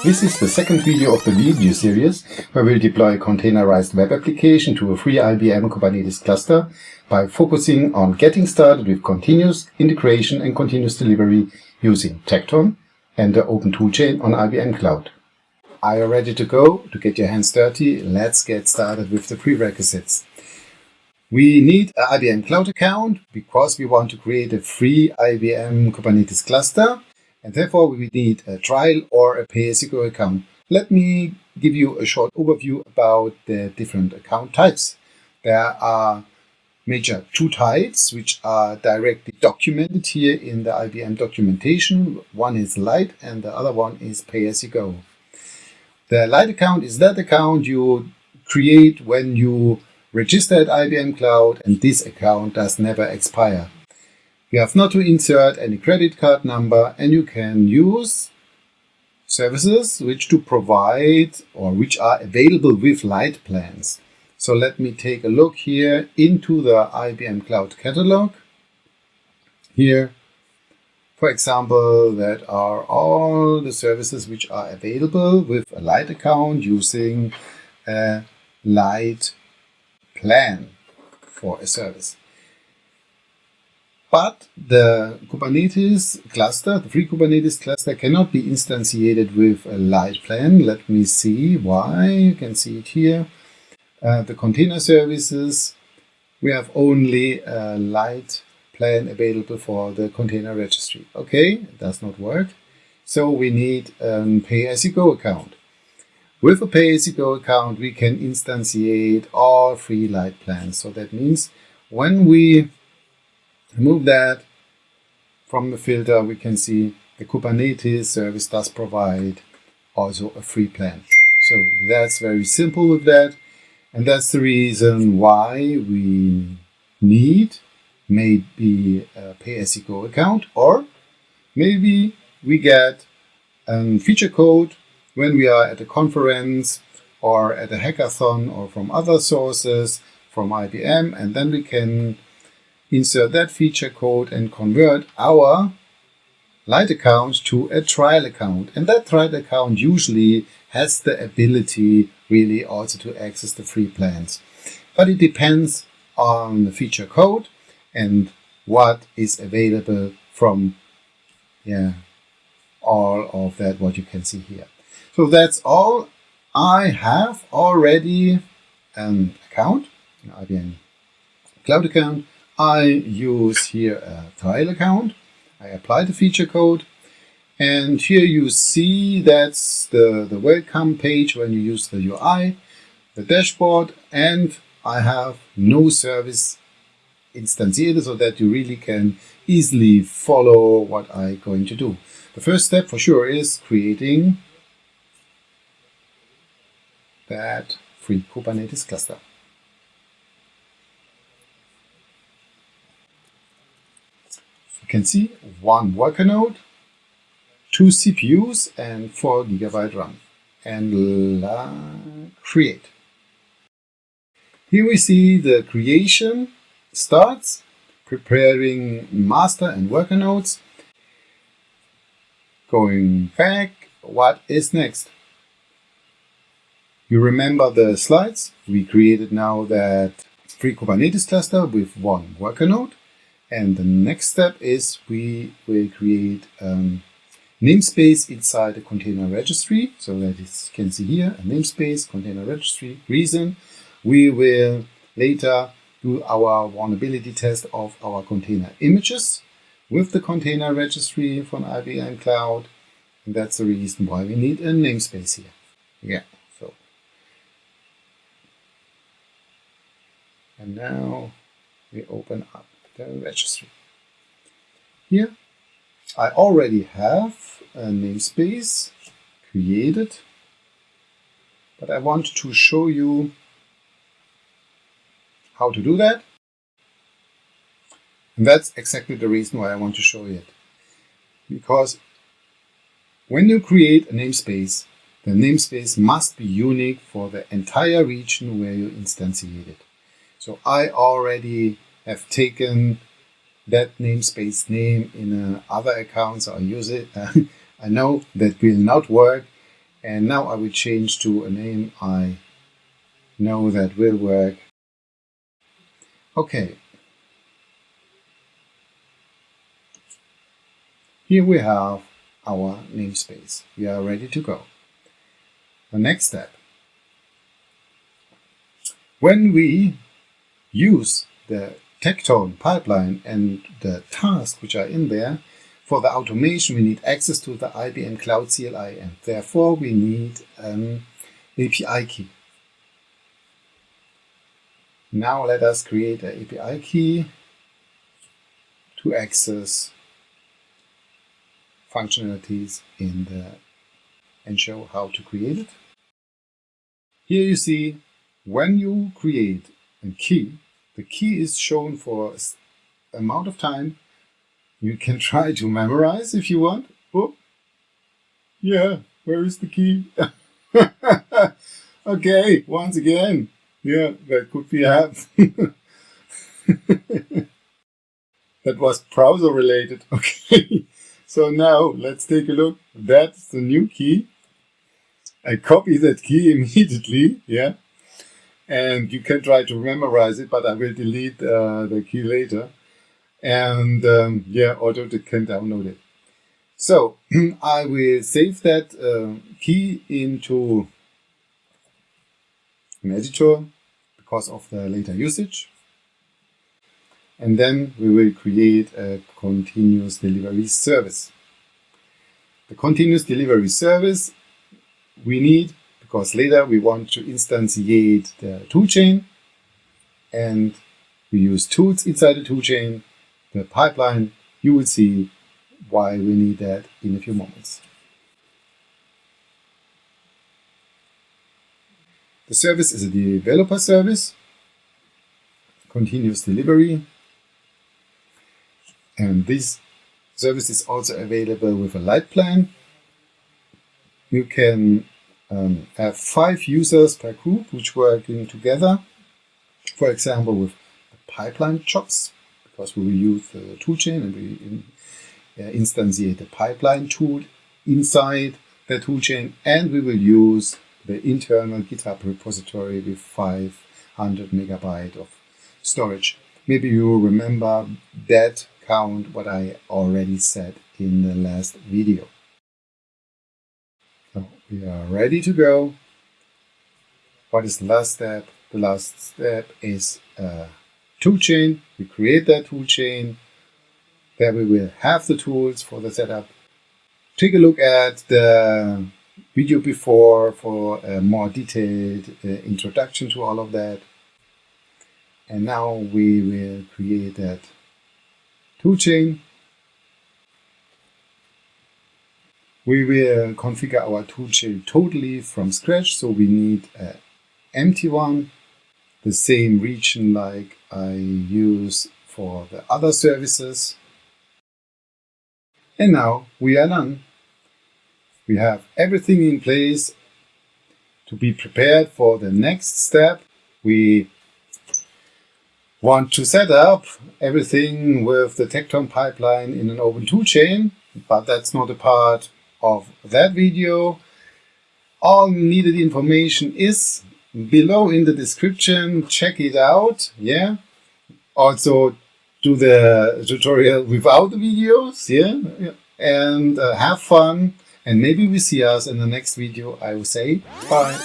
This is the second video of the video series where we'll deploy a containerized web application to a free IBM Kubernetes cluster by focusing on getting started with continuous integration and continuous delivery using Tekton and the Open Toolchain on IBM Cloud. Are you ready to go? To get your hands dirty, let's get started with the prerequisites. We need an IBM Cloud account because we want to create a free IBM Kubernetes cluster. And therefore, we need a trial or a pay-as-you-go account. Let me give you a short overview about the different account types. There are major two types, which are directly documented here in the IBM documentation. One is lite and the other one is pay-as-you-go. The lite account is that account you create when you register at IBM Cloud, and this account does never expire. You have not to insert any credit card number, and you can use services which to provide or which are available with lite plans. So let me take a look here into the IBM Cloud catalog. Here, for example, that are all the services which are available with a lite account using a lite plan for a service. But the Kubernetes cluster, the free Kubernetes cluster, cannot be instantiated with a lite plan. Let me see why. You can see it here. The container services, we have only a lite plan available for the container registry. Okay, it does not work. So we need a pay-as-you-go account. With a pay-as-you-go account, we can instantiate all free lite plans. So that means when we remove that from the filter, we can see the Kubernetes service does provide also a free plan. So that's very simple with that. And that's the reason why we need maybe a pay-as-you-go account, or maybe we get a feature code when we are at a conference or at a hackathon or from other sources from IBM, and then we can insert that feature code and convert our lite account to a trial account. And that trial account usually has the ability really also to access the free plans. But it depends on the feature code and what is available from all of that, what you can see here. So that's all. I have already an account, an IBM Cloud account. I use here a trial account. I apply the feature code, and here you see that's the welcome page when you use the UI, the dashboard, and I have no service instantiated so that you really can easily follow what I'm going to do. The first step for sure is creating that free Kubernetes cluster. You can see one worker node, 2 CPUs, and 4 GB RAM. And create. Here we see the creation starts, preparing master and worker nodes. Going back, what is next? You remember the slides? We created now that free Kubernetes cluster with one worker node. And the next step is we will create namespace inside the container registry. So that is, you can see here, a namespace, container registry. Reason, we will later do our vulnerability test of our container images with the container registry from IBM Cloud. And that's the reason why we need a namespace here. Yeah, so. And now we open up the registry. Here I already have a namespace created, but I want to show you how to do that. And that's exactly the reason why I want to show you it. Because when you create a namespace, the namespace must be unique for the entire region where you instantiate it. So I already have taken that namespace name in other accounts. I use it. I know that will not work And now I will change to a name I know that will work. Okay. Here we have our namespace. We are ready to go. The next step. When we use the Tekton pipeline and the tasks which are in there, for the automation we need access to the IBM Cloud CLI, and therefore we need an API key. Now let us create an API key to access functionalities in the and show how to create it. Here you see when you create a key, the key is shown for an amount of time. You can try to memorize if you want. Oh, yeah, where is the key? Okay, once again. Yeah, that could be a That was browser related. Okay, so now let's take a look. That's the new key. I copy that key immediately, yeah. And you can try to memorize it, but I will delete the key later. And yeah, Auto can download it. So I will save that key into an editor because of the later usage. And then we will create a continuous delivery service. The continuous delivery service we need because later we want to instantiate the toolchain, and we use tools inside the toolchain. The pipeline, you will see why we need that in a few moments. The service is a developer service, continuous delivery, and this service is also available with a lite plan. You can have 5 users per group which working together, for example with the pipeline jobs, because we will use the toolchain and we instantiate the pipeline tool inside the toolchain, and we will use the internal GitHub repository with 500 megabyte of storage. Maybe you remember that count what I already said in the last video. So we are ready to go. What is the last step? The last step is a toolchain. We create that toolchain. There we will have the tools for the setup. Take a look at the video before for a more detailed introduction to all of that. And now we will create that toolchain. We will configure our toolchain totally from scratch, so we need an empty one, the same region like I use for the other services. And now we are done. We have everything in place to be prepared for the next step. We want to set up everything with the Tekton pipeline in an Open Toolchain, but that's not a part of that video. All needed information is below in the description. Check it out. Yeah. Also do the tutorial without the videos. Yeah. And have fun. And maybe we see us in the next video. I will say bye.